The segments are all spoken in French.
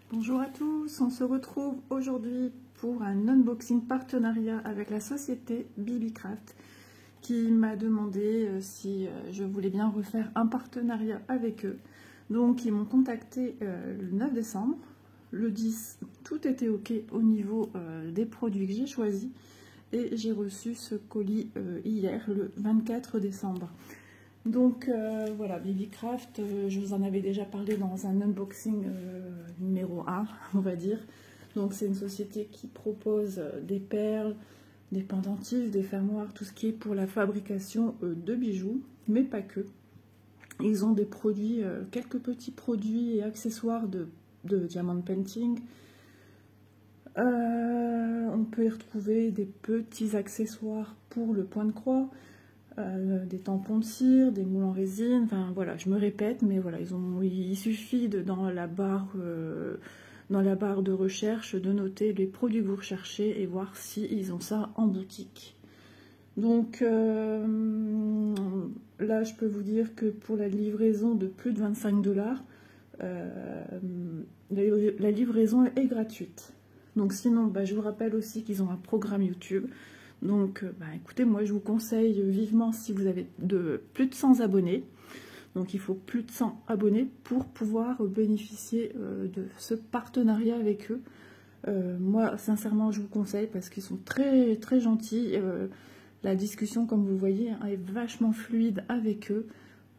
Bonjour à tous, on se retrouve aujourd'hui pour un unboxing partenariat avec la société Bibicraft qui m'a demandé si je voulais bien refaire un partenariat avec eux. Donc ils m'ont contacté le 9 décembre, le 10, tout était ok au niveau des produits que j'ai choisis et j'ai reçu ce colis hier, le 24 décembre. Donc voilà, Bibicraft, je vous en avais déjà parlé dans un unboxing numéro 1, on va dire. Donc c'est une société qui propose des perles, des pendentifs, des fermoirs, tout ce qui est pour la fabrication de bijoux, mais pas que. Ils ont des produits, quelques petits produits et accessoires de diamond painting. On peut y retrouver des petits accessoires pour le point de croix. Des tampons de cire, des moules en résine, enfin voilà, je me répète, mais voilà, il suffit dans la barre de recherche de noter les produits que vous recherchez et voir s'ils ont ça en boutique. Donc là, je peux vous dire que pour la livraison de plus de 25 $, la livraison est gratuite. Donc sinon, je vous rappelle aussi qu'ils ont un programme YouTube. Donc écoutez, moi je vous conseille vivement, si vous avez plus de 100 abonnés, donc il faut plus de 100 abonnés pour pouvoir bénéficier de ce partenariat avec eux. Moi sincèrement je vous conseille parce qu'ils sont très très gentils. La discussion, comme vous voyez, est vachement fluide avec eux.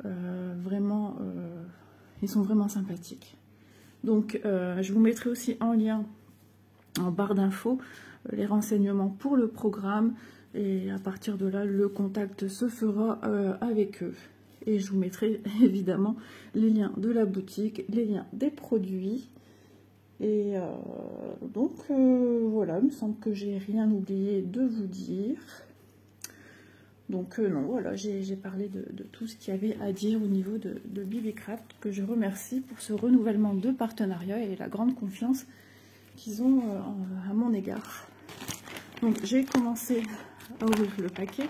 Vraiment, ils sont vraiment sympathiques. Donc je vous mettrai aussi en lien en barre d'infos les renseignements pour le programme, et à partir de là le contact se fera avec eux, et je vous mettrai évidemment les liens de la boutique, les liens des produits, et donc voilà, il me semble que j'ai rien oublié de vous dire. Donc non, voilà, j'ai parlé de tout ce qu'il y avait à dire au niveau de Bibicraft, que je remercie pour ce renouvellement de partenariat et la grande confiance qu'ils ont à mon égard. Donc j'ai commencé à ouvrir le paquet,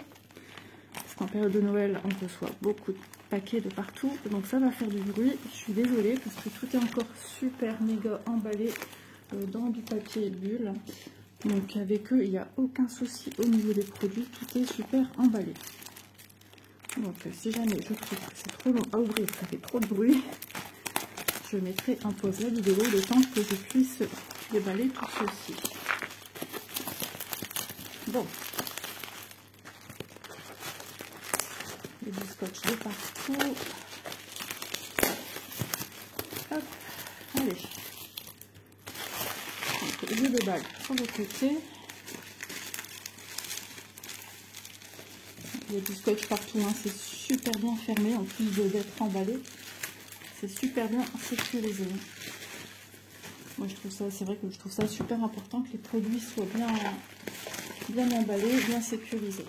parce qu'en période de Noël on reçoit beaucoup de paquets de partout, donc ça va faire du bruit, je suis désolée parce que tout est encore super méga emballé dans du papier bulle. Donc avec eux il n'y a aucun souci au niveau des produits, tout est super emballé. Donc si jamais je trouve que c'est trop long à ouvrir, ça fait trop de bruit, je mettrai en pause la vidéo le temps que je puisse déballer tout ceci. Bon, il y a du scotch de partout. Hop, allez. Donc, je déballe sur le côté. Il y a du scotch partout, hein. C'est super bien fermé, en plus d'être emballé. C'est super bien sécurisé. Moi, je trouve ça, c'est vrai que je trouve ça super important que les produits soient bien emballés, bien sécurisés.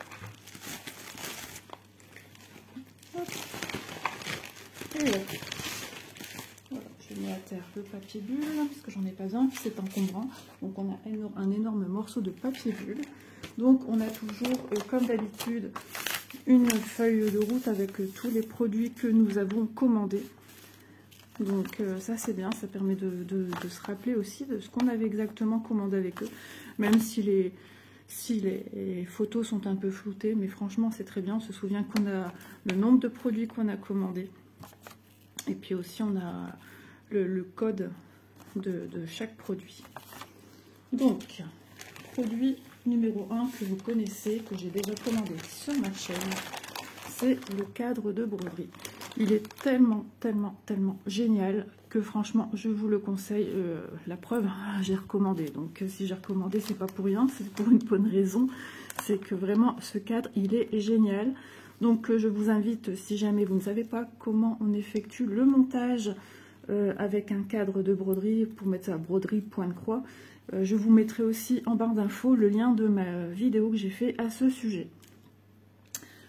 Et là, voilà, je mets à terre le papier bulle, parce que j'en ai pas un, c'est encombrant. Donc on a un énorme morceau de papier bulle. Donc on a toujours, comme d'habitude, une feuille de route avec tous les produits que nous avons commandés. Donc ça c'est bien, ça permet de se rappeler aussi de ce qu'on avait exactement commandé avec eux. Même si les photos sont un peu floutées, mais franchement c'est très bien, on se souvient qu'on a le nombre de produits qu'on a commandés. Et puis aussi on a le code de chaque produit. Donc, produit numéro 1 que vous connaissez, que j'ai déjà commandé sur ma chaîne, c'est le cadre de broderie. Il est tellement génial que franchement je vous le conseille. La preuve, j'ai recommandé, donc si j'ai recommandé c'est pas pour rien, c'est pour une bonne raison, c'est que vraiment ce cadre il est génial. Donc je vous invite, si jamais vous ne savez pas comment on effectue le montage avec un cadre de broderie, pour mettre ça à broderie point de croix, je vous mettrai aussi en barre d'infos le lien de ma vidéo que j'ai fait à ce sujet.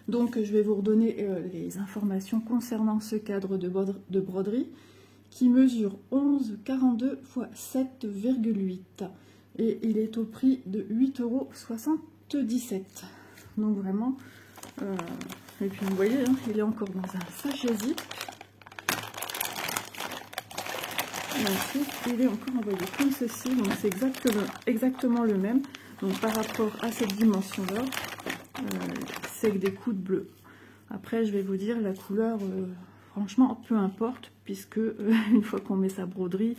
Donc je vais vous redonner les informations concernant ce cadre de broderie qui mesure 11,42 x 7,8 et il est au prix de 8,77 €. Donc vraiment, et puis vous voyez, hein, il est encore dans un sachet zip. Et ensuite, il est encore envoyé comme ceci. Donc c'est exactement le même. Donc par rapport à cette dimension-là, c'est que des coups de bleu. Après, je vais vous dire, la couleur, franchement, peu importe, puisque une fois qu'on met sa broderie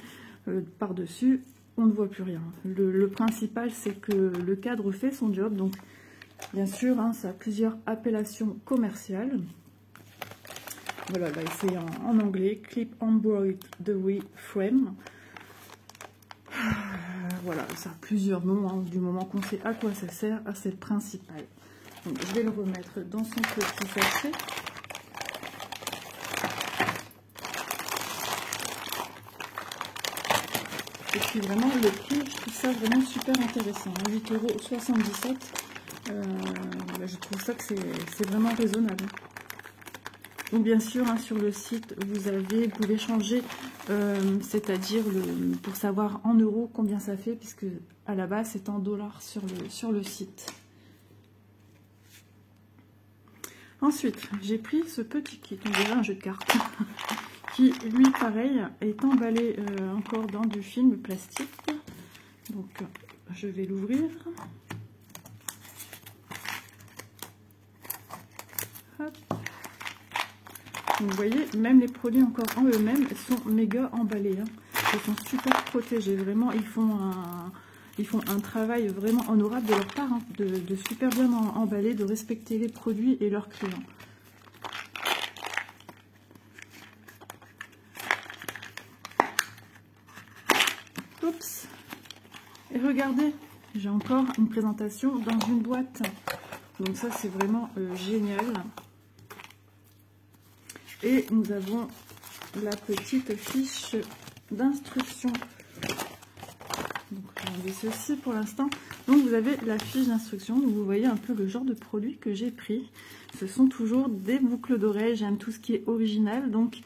par-dessus, on ne voit plus rien. Le principal, c'est que le cadre fait son job. Donc, bien sûr, hein, ça a plusieurs appellations commerciales. Voilà, là, c'est en anglais, Clip Embroidery Frame. Voilà, ça a plusieurs noms, hein, du moment qu'on sait à quoi ça sert, c'est le principal. Donc, je vais le remettre dans son petit sachet. Et puis vraiment, le prix, je trouve ça vraiment super intéressant. 8,77 €, je trouve ça que c'est vraiment raisonnable. Donc bien sûr, hein, sur le site, vous pouvez changer, c'est-à-dire pour savoir en euros combien ça fait, puisque à la base, c'est en dollars sur le site. Ensuite, j'ai pris ce petit kit, on dirait un jeu de cartes, qui, lui, pareil, est emballé encore dans du film plastique. Donc, je vais l'ouvrir. Hop. Donc, vous voyez, même les produits encore en eux-mêmes sont méga emballés. Hein. Ils sont super protégés, vraiment, ils font un travail vraiment honorable de leur part, hein, de super bien emballer, de respecter les produits et leurs clients. Oups. Et regardez, j'ai encore une présentation dans une boîte. Donc ça, c'est vraiment génial. Et nous avons la petite fiche d'instruction. Donc, je vais enlever ceci pour l'instant. Donc, vous avez la fiche d'instruction. Vous voyez un peu le genre de produit que j'ai pris. Ce sont toujours des boucles d'oreilles. J'aime tout ce qui est original. Donc,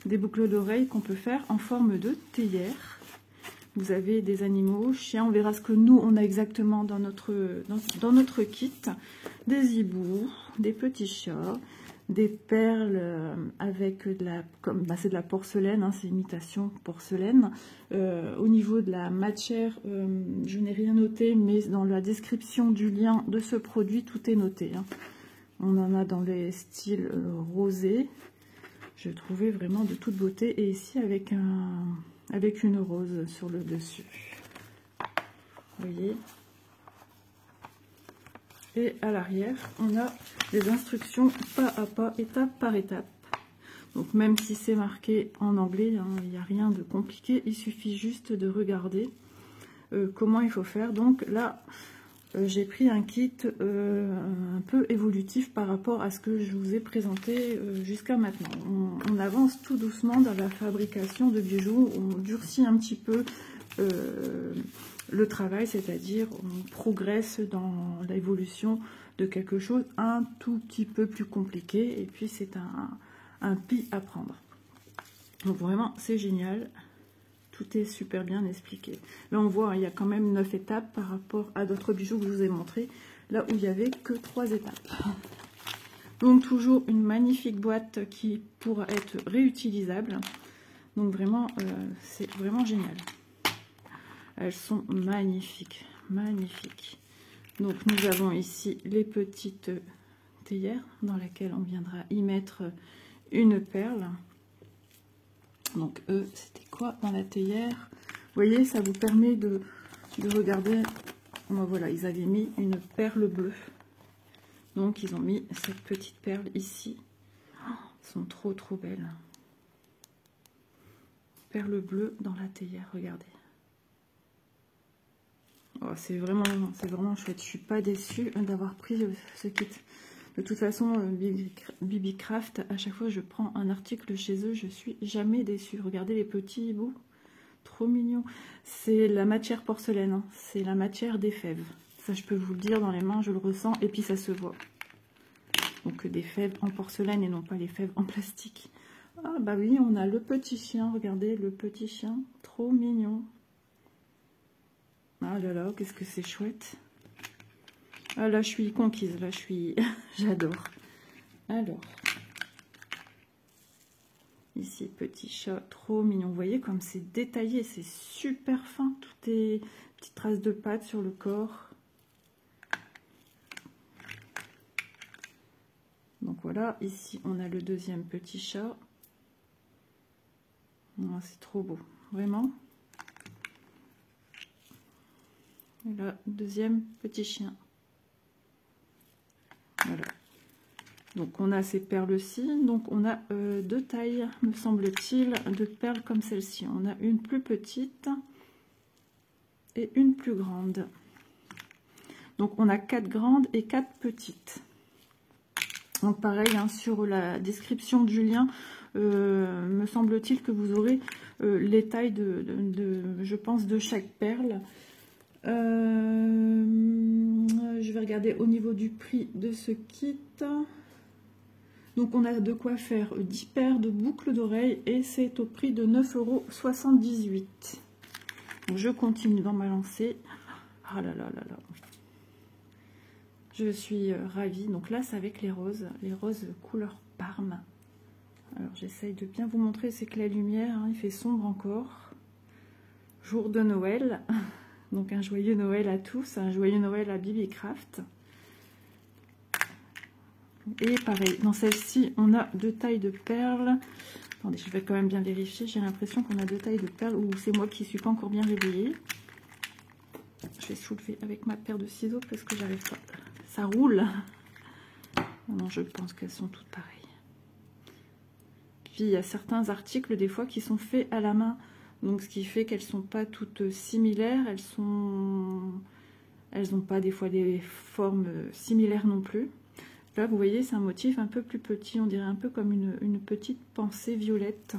des boucles d'oreilles qu'on peut faire en forme de théière. Vous avez des animaux, chiens. On verra ce que nous, on a exactement dans notre kit. Des hiboux, des petits chats, des perles avec c'est de la porcelaine, hein, c'est imitation porcelaine. Au niveau de la matière, je n'ai rien noté, mais dans la description du lien de ce produit, tout est noté. Hein. On en a dans les styles rosés. Je trouvais vraiment de toute beauté. Et ici avec une rose sur le dessus. Vous voyez. Et à l'arrière, on a des instructions pas à pas, étape par étape. Donc même si c'est marqué en anglais, hein, il n'y a rien de compliqué. Il suffit juste de regarder comment il faut faire. Donc là, j'ai pris un kit un peu évolutif par rapport à ce que je vous ai présenté jusqu'à maintenant. On avance tout doucement dans la fabrication de bijoux. On durcit un petit peu le travail, c'est-à-dire on progresse dans l'évolution de quelque chose un tout petit peu plus compliqué. Et puis c'est un pli à prendre. Donc vraiment, c'est génial. Tout est super bien expliqué. Là, on voit, il y a quand même 9 étapes par rapport à d'autres bijoux que je vous ai montrés, là où il n'y avait que 3 étapes. Donc, toujours une magnifique boîte qui pourra être réutilisable. Donc, vraiment, c'est vraiment génial. Elles sont magnifiques, magnifiques. Donc, nous avons ici les petites théières dans lesquelles on viendra y mettre une perle. Donc eux, c'était quoi dans la théière? Vous voyez, ça vous permet de regarder. Voilà, ils avaient mis une perle bleue. Donc ils ont mis cette petite perle ici. Oh, elles sont trop trop belles. Perle bleue dans la théière, regardez. Oh, c'est vraiment chouette. Je suis pas déçue d'avoir pris ce kit. De toute façon, Bibicraft, à chaque fois que je prends un article chez eux, je suis jamais déçue. Regardez les petits hiboux, trop mignons. C'est la matière porcelaine, hein. C'est la matière des fèves. Ça, je peux vous le dire dans les mains, je le ressens, et puis ça se voit. Donc des fèves en porcelaine et non pas les fèves en plastique. Ah bah oui, on a le petit chien, regardez le petit chien, trop mignon. Ah là là, qu'est-ce que c'est chouette. Ah là, je suis conquise, là, j'adore. Alors, Ici, petit chat, trop mignon. Vous voyez comme c'est détaillé, c'est super fin. Tout est petites traces de pattes sur le corps. Donc voilà, ici on a le deuxième petit chat. Oh, c'est trop beau, vraiment. Et là, deuxième petit chien. Voilà. Donc on a ces perles-ci. Donc on a deux tailles, me semble-t-il, de perles comme celle-ci. On a une plus petite et une plus grande. Donc on a 4 grandes et 4 petites. Donc pareil, hein, sur la description du lien, me semble-t-il que vous aurez les tailles je pense, de chaque perle. Je vais regarder au niveau du prix de ce kit. Donc on a de quoi faire 10 paires de boucles d'oreilles et c'est au prix de 9,78 €. Donc je continue dans ma lancée. Ah là là là là. Je suis ravie. Donc là c'est avec les roses couleur Parme. Alors j'essaye de bien vous montrer, c'est que la lumière, hein, il fait sombre encore. Jour de Noël. Donc un joyeux Noël à tous, un joyeux Noël à Bibi Craft. Et pareil, dans celle-ci, on a 2 tailles de perles. Attendez, je vais quand même bien vérifier. J'ai l'impression qu'on a 2 tailles de perles, ou c'est moi qui ne suis pas encore bien réveillée. Je vais soulever avec ma paire de ciseaux parce que j'arrive pas. Ça roule. Non, je pense qu'elles sont toutes pareilles. Puis il y a certains articles des fois qui sont faits à la main. Donc ce qui fait qu'elles sont pas toutes similaires. Elles n'ont pas des fois des formes similaires non plus. Là, vous voyez, c'est un motif un peu plus petit. On dirait un peu comme une petite pensée violette.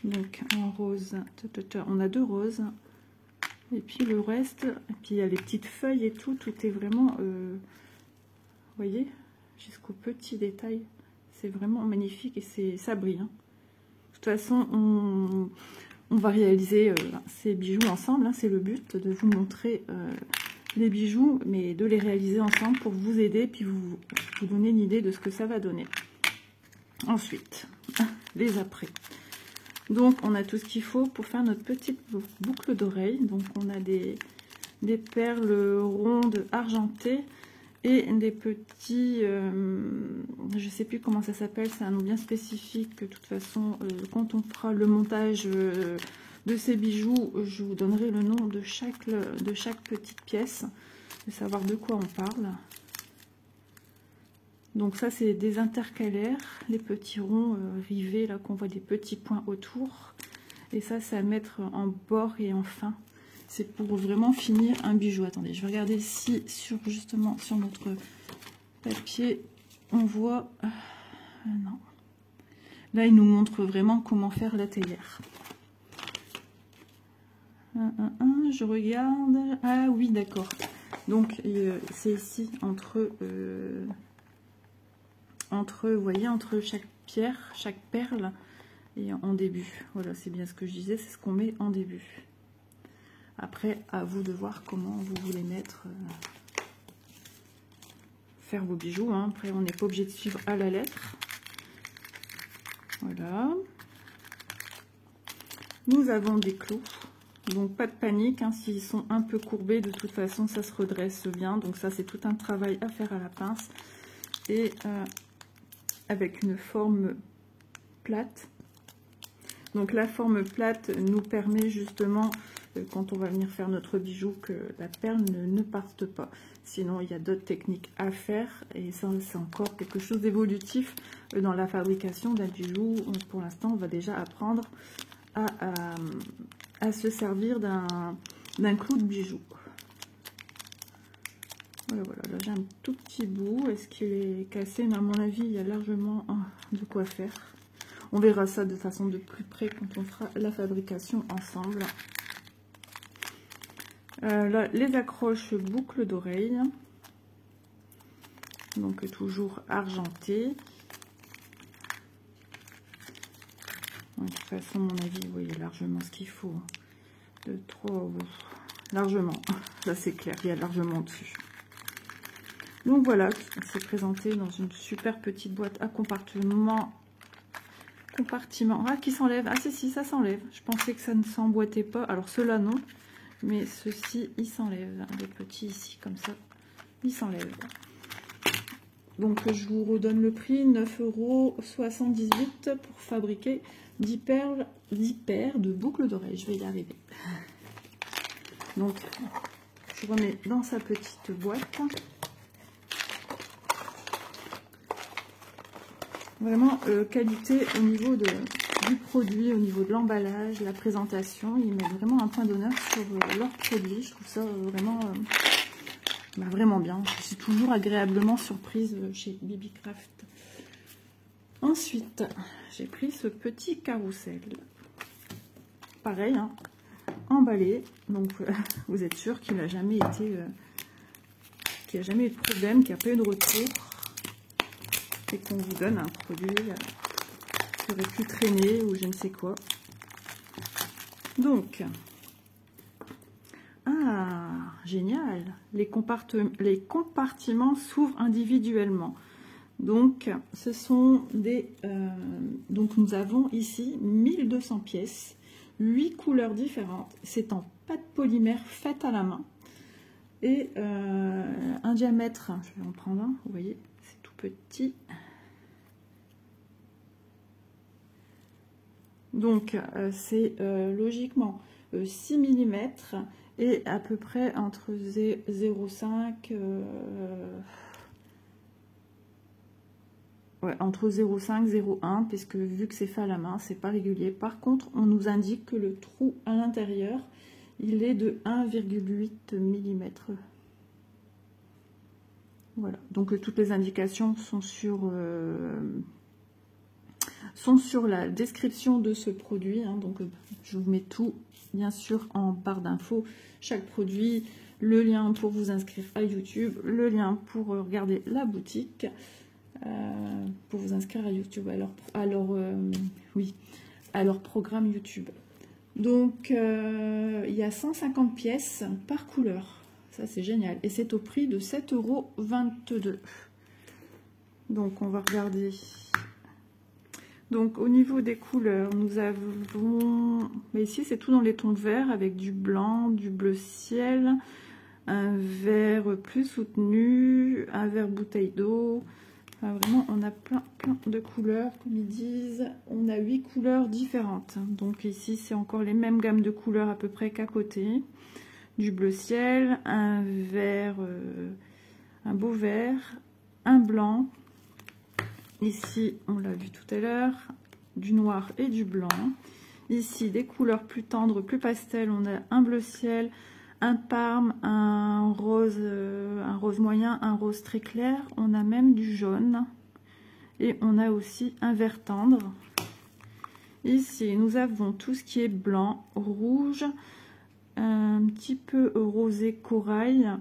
Donc, en rose, on a 2 roses. Et puis le reste, et puis il y a les petites feuilles et tout. Tout est vraiment, vous voyez, jusqu'au petit détail. C'est vraiment magnifique et ça brille. Hein. De toute façon, on va réaliser ces bijoux ensemble. Hein. C'est le but de vous montrer... les bijoux, mais de les réaliser ensemble pour vous aider, puis vous donner une idée de ce que ça va donner. Ensuite, les après. Donc, on a tout ce qu'il faut pour faire notre petite boucle d'oreille. Donc, on a des perles rondes argentées et des petits... je ne sais plus comment ça s'appelle, c'est un nom bien spécifique. De toute façon, quand on fera le montage... de ces bijoux, je vous donnerai le nom de chaque petite pièce, de savoir de quoi on parle. Donc ça, c'est des intercalaires, les petits ronds rivés, là, qu'on voit des petits points autour. Et ça, c'est à mettre en bord et en fin. C'est pour vraiment finir un bijou. Attendez, je vais regarder si, justement, sur notre papier, on voit... non. Là, il nous montre vraiment comment faire la théière. Je regarde. Ah oui, d'accord. Donc c'est ici entre vous voyez, entre chaque pierre, chaque perle et en début. Voilà, c'est bien ce que je disais, c'est ce qu'on met en début. Après, à vous de voir comment vous voulez faire vos bijoux. Hein. Après, on n'est pas obligé de suivre à la lettre. Voilà. Nous avons des clous. Donc pas de panique, hein, s'ils sont un peu courbés, de toute façon ça se redresse bien. Donc ça c'est tout un travail à faire à la pince. Et avec une forme plate. Donc la forme plate nous permet justement, quand on va venir faire notre bijou, que la perle ne parte pas. Sinon il y a d'autres techniques à faire. Et ça c'est encore quelque chose d'évolutif dans la fabrication d'un bijou. Pour l'instant on va déjà apprendre à se servir d'un clou de bijou. Voilà, là j'ai un tout petit bout. Est-ce qu'il est cassé? Mais à mon avis, il y a largement de quoi faire. On verra ça de façon de plus près quand on fera la fabrication ensemble. Là, les accroches boucles d'oreilles. Donc toujours argentées. De toute façon, à mon avis, vous voyez largement ce qu'il faut. 2, 3, largement. Là, c'est clair, il y a largement dessus. Donc voilà, c'est présenté dans une super petite boîte à compartiment. Ah, qui s'enlève. Ah, si, ça s'enlève. Je pensais que ça ne s'emboîtait pas. Alors, ceux-là, non. Mais ceux-ci, ils s'enlèvent. Les petits ici, comme ça, ils s'enlèvent. Donc, je vous redonne le prix. 9,78 € pour fabriquer 10 paires de boucles d'oreilles. Je vais y arriver. Donc, je remets dans sa petite boîte. Vraiment qualité au niveau du produit, au niveau de l'emballage, la présentation. Ils mettent vraiment un point d'honneur sur leurs produits. Je trouve ça vraiment bien. Je suis toujours agréablement surprise chez BBcraft. Ensuite, j'ai pris ce petit carrousel. Pareil, hein, emballé. Donc, vous êtes sûr qu'il n'a jamais été... qu'il n'y a jamais eu de problème, qu'il n'y a pas eu de retour. Et qu'on vous donne un produit qui aurait pu traîner ou je ne sais quoi. Donc, génial, les compartiments s'ouvrent individuellement. Donc, ce sont des... donc, nous avons ici 1200 pièces, 8 couleurs différentes. C'est en pâte polymère faite à la main. Et un diamètre, je vais en prendre un, vous voyez, c'est tout petit. Donc, c'est logiquement 6 mm et à peu près entre 0,5 entre 0,5 et 0,1 puisque vu que c'est fait à la main, c'est pas régulier. Par contre, on nous indique que le trou à l'intérieur, il est de 1,8 mm. Voilà, donc toutes les indications sont sur la description de ce produit, hein. Donc je vous mets tout bien sûr en barre d'infos, chaque produit, le lien pour vous inscrire à YouTube, le lien pour regarder la boutique, pour vous inscrire à YouTube, à leur programme YouTube. Donc il y a 150 pièces par couleur, ça c'est génial, et c'est au prix de 7,22 €. Donc on va regarder. Donc au niveau des couleurs, nous avons, mais ici c'est tout dans les tons verts avec du blanc, du bleu ciel, un vert plus soutenu, un vert bouteille d'eau. Enfin, vraiment on a plein de couleurs, comme ils disent. On a 8 couleurs différentes. Donc ici c'est encore les mêmes gammes de couleurs à peu près qu'à côté. Du bleu ciel, un vert, un beau vert, un blanc. Ici, on l'a vu tout à l'heure, du noir et du blanc. Ici, des couleurs plus tendres, plus pastel. On a un bleu ciel, un parme, un rose moyen, un rose très clair. On a même du jaune. Et on a aussi un vert tendre. Ici, nous avons tout ce qui est blanc, rouge, un petit peu rosé corail,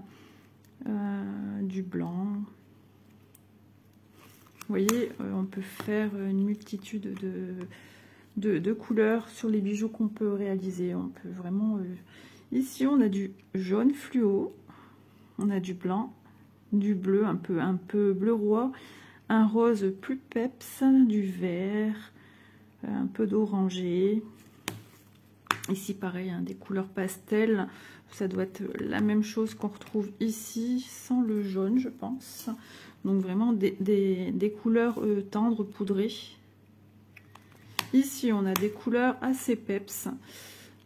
du blanc. Vous voyez, on peut faire une multitude de couleurs sur les bijoux qu'on peut réaliser. On peut vraiment... Ici, on a du jaune fluo, on a du blanc, du bleu, un peu bleu roi, un rose plus peps, du vert, un peu d'orangé. Ici, pareil, hein, des couleurs pastel. Ça doit être la même chose qu'on retrouve ici, sans le jaune, je pense. Donc vraiment des couleurs tendres, poudrées. Ici, on a des couleurs assez peps.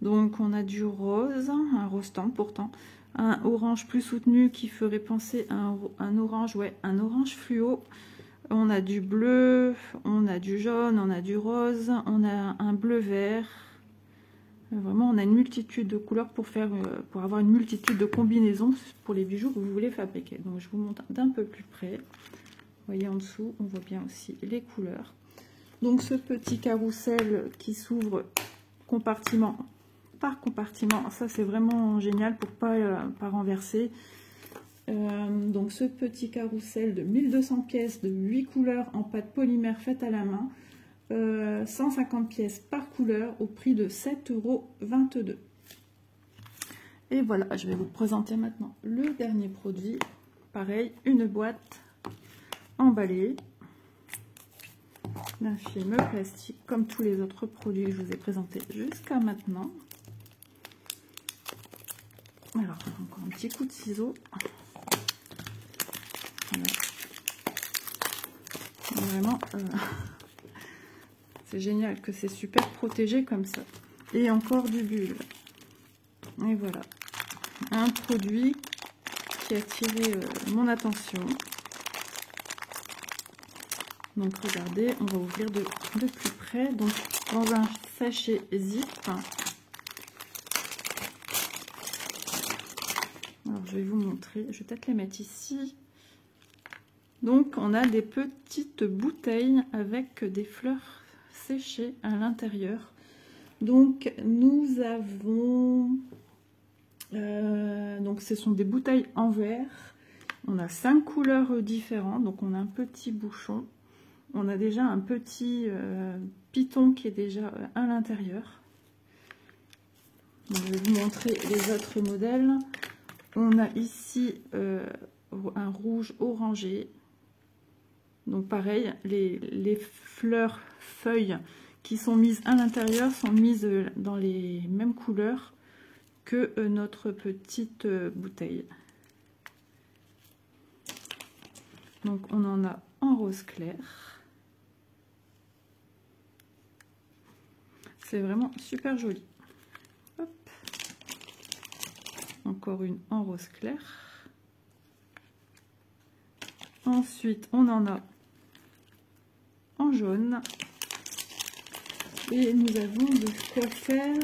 Donc on a du rose, un rose tendre pourtant. Un orange plus soutenu qui ferait penser à un orange, ouais, un orange fluo. On a du bleu, on a du jaune, on a du rose, on a un bleu vert. Vraiment, on a une multitude de couleurs pour avoir une multitude de combinaisons pour les bijoux que vous voulez fabriquer. Donc, je vous montre d'un peu plus près. Vous voyez en dessous, on voit bien aussi les couleurs. Donc, ce petit carrousel qui s'ouvre compartiment par compartiment, ça c'est vraiment génial pour pas renverser. Donc, ce petit carrousel de 1200 pièces de 8 couleurs en pâte polymère faite à la main. 150 pièces par couleur au prix de 7,22 €. Et voilà, je vais vous présenter maintenant le dernier produit. pareil, une boîte emballée d'un film plastique, comme tous les autres produits que je vous ai présentés jusqu'à maintenant. Alors, encore un petit coup de ciseau. Voilà. Vraiment, c'est génial que c'est super protégé comme ça. Et encore du bulle. Et voilà, un produit qui a attiré mon attention. Donc regardez, on va ouvrir de plus près. Donc dans un sachet zip. Alors je vais vous montrer, je vais peut-être les mettre ici. Donc on a des petites bouteilles avec des fleurs séchées à l'intérieur. Donc nous avons, donc ce sont des bouteilles en verre. On a 5 couleurs différentes. Donc on a un petit bouchon. On a déjà un petit piton qui est déjà à l'intérieur. Je vais vous montrer les autres modèles. On a ici un rouge orangé. Donc pareil, les fleurs, feuilles qui sont mises à l'intérieur sont mises dans les mêmes couleurs que notre petite bouteille. Donc on en a en rose clair. C'est vraiment super joli. Hop. Encore une en rose clair. Ensuite, on en a en jaune. Et nous avons de quoi faire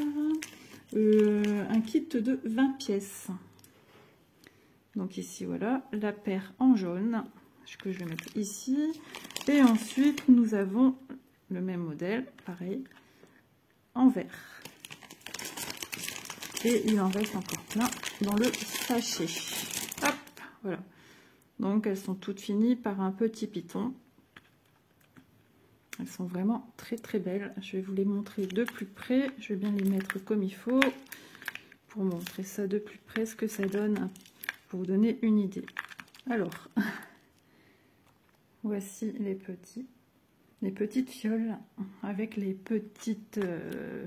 un kit de 20 pièces. Donc ici, voilà, la paire en jaune, que je vais mettre ici. Et ensuite, nous avons le même modèle, pareil, en vert. Et il en reste encore plein dans le sachet. Hop, voilà. Donc elles sont toutes finies par un petit piton. Elles sont vraiment très très belles. Je vais vous les montrer de plus près. Je vais bien les mettre comme il faut pour montrer ça de plus près, ce que ça donne, pour vous donner une idée. Alors, voici les petites fioles avec les petites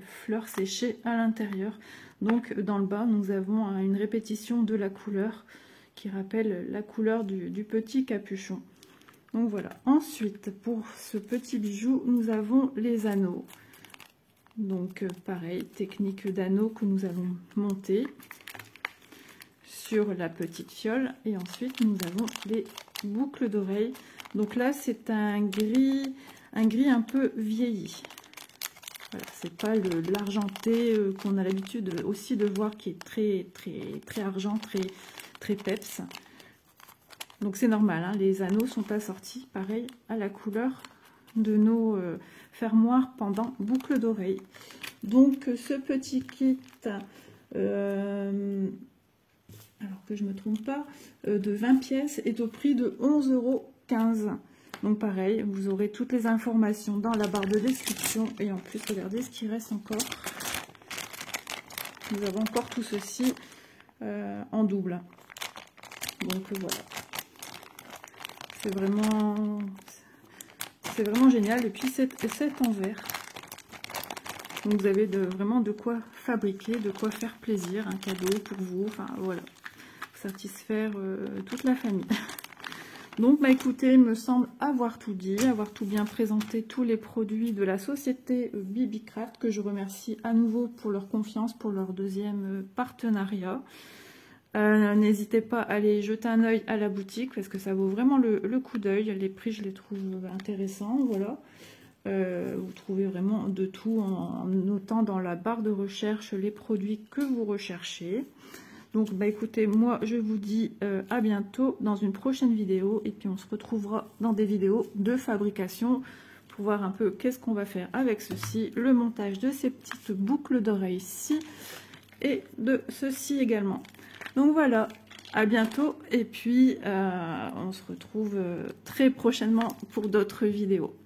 fleurs séchées à l'intérieur. Donc dans le bas, nous avons une répétition de la couleur qui rappelle la couleur du petit capuchon. Donc voilà. Ensuite, pour ce petit bijou, nous avons les anneaux. Donc pareil, technique d'anneaux que nous allons monter sur la petite fiole. Et ensuite, nous avons les boucles d'oreilles. Donc là, c'est un gris un peu vieilli. Voilà, c'est pas l'argenté qu'on a l'habitude aussi de voir, qui est très argent, très peps. Donc c'est normal, hein, les anneaux sont assortis pareil à la couleur de nos fermoirs pendant boucles d'oreilles. Donc ce petit kit, alors que je me trompe pas, de 20 pièces est au prix de 11,15 €. Donc pareil, vous aurez toutes les informations dans la barre de description. Et en plus, regardez ce qui reste encore. Nous avons encore tout ceci en double. Donc voilà. C'est vraiment génial. Et puis c'est en verre. Donc vous avez vraiment de quoi fabriquer, de quoi faire plaisir, un cadeau pour vous. Enfin voilà, satisfaire toute la famille. Donc bah écoutez, il me semble avoir tout dit, avoir tout bien présenté, tous les produits de la société Bibicraft, que je remercie à nouveau pour leur confiance, pour leur deuxième partenariat. N'hésitez pas à aller jeter un œil à la boutique parce que ça vaut vraiment le coup d'œil. Les prix, je les trouve intéressants. Voilà. Vous trouvez vraiment de tout en notant dans la barre de recherche les produits que vous recherchez. Donc bah écoutez, moi je vous dis à bientôt dans une prochaine vidéo, et puis on se retrouvera dans des vidéos de fabrication pour voir un peu qu'est-ce qu'on va faire avec ceci, le montage de ces petites boucles d'oreilles-ci et de ceci également. Donc voilà, à bientôt, et puis on se retrouve très prochainement pour d'autres vidéos.